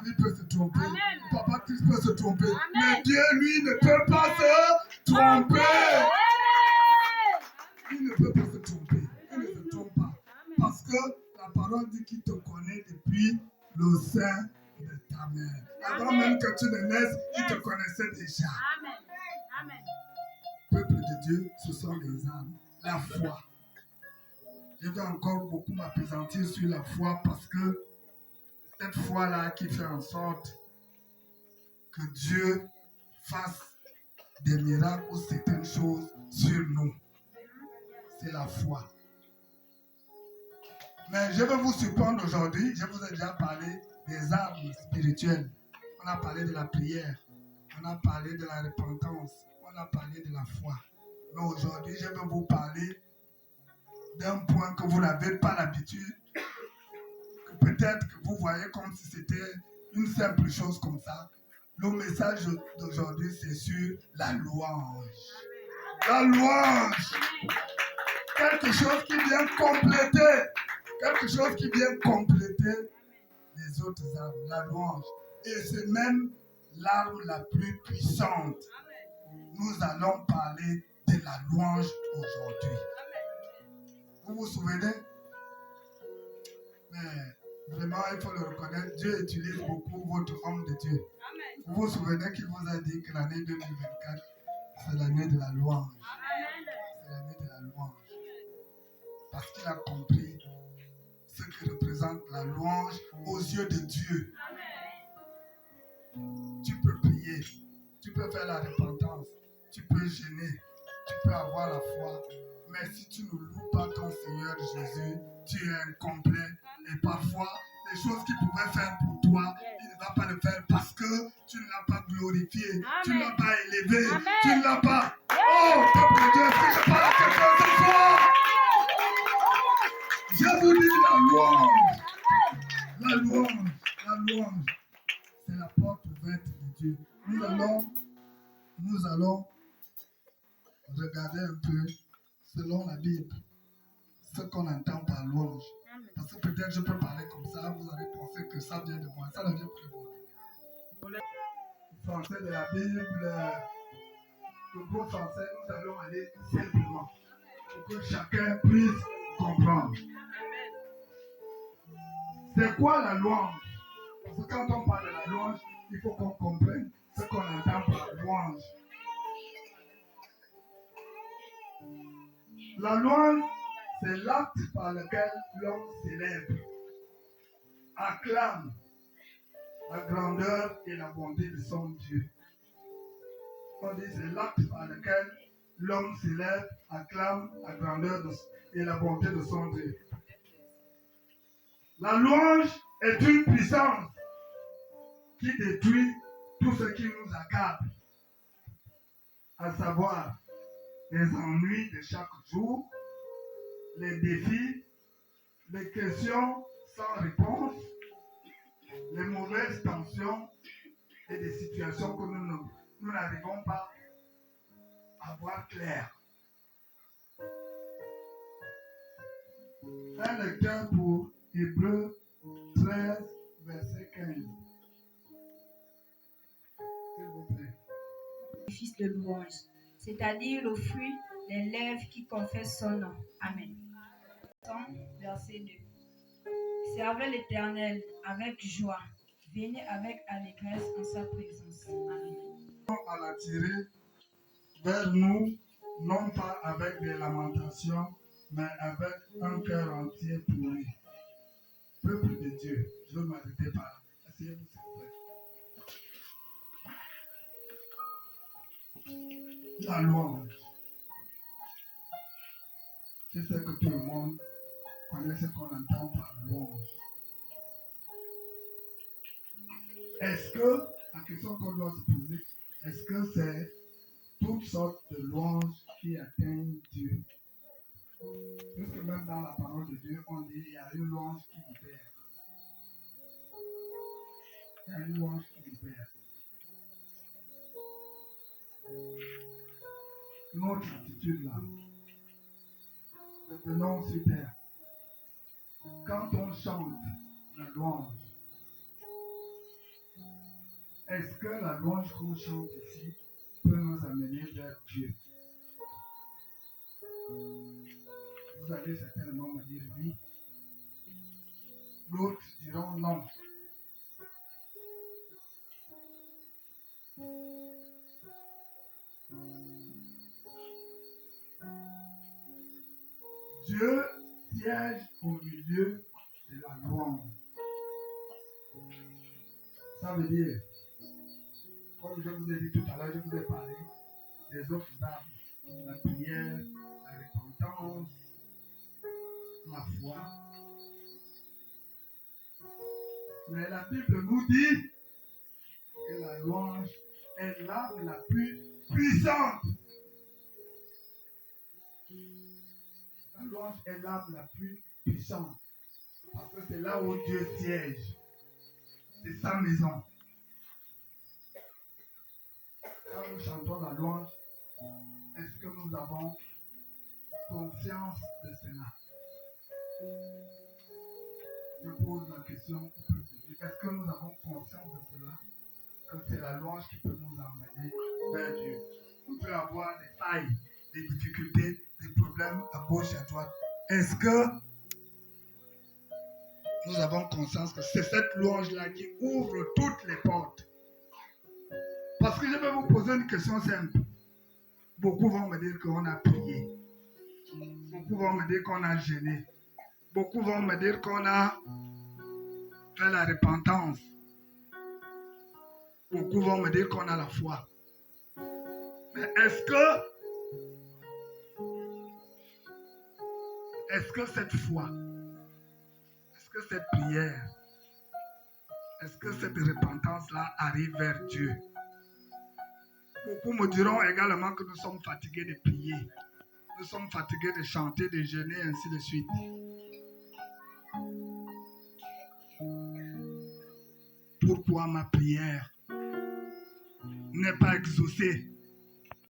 mari peut se tromper, Amen. papa Christ peut se tromper, Amen. mais Dieu, lui, ne peut pas se tromper. Il ne peut pas se tromper. Il ne se trompe pas. Parce que la parole dit qu'il te connaît depuis le sein de ta mère. Avant même que tu ne naisses, il te connaissait déjà. Amen. Amen. Peuple de Dieu, ce sont les âmes. La foi. Je vais encore beaucoup m'appesantir sur la foi parce que cette foi-là qui fait en sorte que Dieu fasse des miracles ou certaines choses sur nous. C'est la foi. Mais je vais vous surprendre aujourd'hui. Je vous ai déjà parlé des armes spirituelles. On a parlé de la prière. On a parlé de la repentance. On a parlé de la foi. Mais aujourd'hui, je vais vous parler d'un point que vous n'avez pas l'habitude. Que peut-être que vous voyez comme si c'était une simple chose comme ça. Le message d'aujourd'hui, c'est sur la louange. La louange. Quelque chose qui vient compléter. Quelque chose qui vient compléter les autres armes, la louange. Et c'est même l'arme la plus puissante. Nous allons parler de la louange aujourd'hui. Vous vous souvenez? Mais vraiment, il faut le reconnaître, Dieu utilise beaucoup votre homme de Dieu. Vous vous souvenez qu'il vous a dit que l'année 2024, c'est l'année de la louange. C'est l'année de la louange. Parce qu'il a compris ce que représente la louange aux yeux de Dieu. Tu peux prier, tu peux faire la repentance, tu peux gêner, tu peux avoir la foi, mais si tu ne loues pas ton Seigneur Jésus, tu es incomplet. Et parfois, les choses qu'il pouvait faire pour toi, il ne va pas le faire parce que tu ne l'as pas glorifié, tu ne l'as pas élevé, tu ne l'as pas. Oh, peuple de Dieu, est-ce que je parle à quelqu'un ce soir? Je vous dis la louange. La louange, la louange, c'est la porte ouverte de Dieu. Nous allons regarder un peu, selon la Bible, ce qu'on entend par louange. Parce que peut-être je peux parler comme ça, vous allez penser que ça vient de moi. Ça ne vient pas de moi. Le français de la Bible, le gros français, nous allons aller simplement pour que chacun puisse comprendre. C'est quoi la louange? Parce que quand on parle de la louange, il faut qu'on comprenne ce qu'on entend par louange. La louange, c'est l'acte par lequel l'homme célèbre, acclame la grandeur et la bonté de son Dieu. On dit c'est l'acte par lequel l'homme célèbre, acclame la grandeur et la bonté de son Dieu. La louange est une puissance qui détruit tout ce qui nous accable, à savoir les ennuis de chaque jour, les défis, les questions sans réponse, les mauvaises tensions et des situations que nous n'arrivons pas à voir clair. Un lecteur pour Hébreux 13, verset 15. S'il vous plaît. Fils de louange, c'est-à-dire le fruit des lèvres qui confessent son nom. Amen. Verset 2. Servez l'Éternel avec joie. Venez avec allégresse en sa présence. Amen. À l'attirer vers nous, non pas avec des lamentations, mais avec un cœur entier pour lui. Peuple de Dieu, je ne m'arrêtais pas là. Asseyez-vous, s'il vous plaît. La louange. Je sais que tout le monde connaît ce qu'on entend par louange. Est-ce que, la question qu'on doit se poser, est-ce que c'est toutes sortes de louanges qui atteignent Dieu? Puisque même dans la parole de Dieu, on dit qu'il y a une louange qui libère. Il y a une louange qui libère. Notre attitude là, venons sur terre. Quand on chante la louange, Est-ce que la louange qu'on chante ici peut nous amener vers Dieu? Vous allez certainement me dire oui. D'autres diront non. Dieu siège au milieu de la louange. Ça veut dire, comme je vous ai dit tout à l'heure, je vous ai parlé des autres armes. La prière, la repentance, la foi. Mais la Bible nous dit que la louange est l'arme la plus puissante. La louange est l'arme la plus puissante. Parce que c'est là où Dieu siège. C'est sa maison. Quand nous chantons la louange, est-ce que nous avons conscience de cela? Je pose la question au peuple. Est-ce que nous avons conscience de cela? Que c'est la louange qui peut nous emmener vers Dieu. On peut avoir des failles, des difficultés, des problèmes à gauche et à droite. Est-ce que nous avons conscience que c'est cette louange-là qui ouvre toutes les portes? Parce que je vais vous poser une question simple. Beaucoup vont me dire qu'on a prié. Beaucoup vont me dire qu'on a jeûné. Beaucoup vont me dire qu'on a fait la repentance. Beaucoup vont me dire qu'on a la foi. Mais est-ce que cette foi, est-ce que cette prière, est-ce que cette repentance-là arrive vers Dieu? Beaucoup me diront également que nous sommes fatigués de prier. Nous sommes fatigués de chanter, de jeûner, ainsi de suite. Pourquoi ma prière n'est pas exaucée?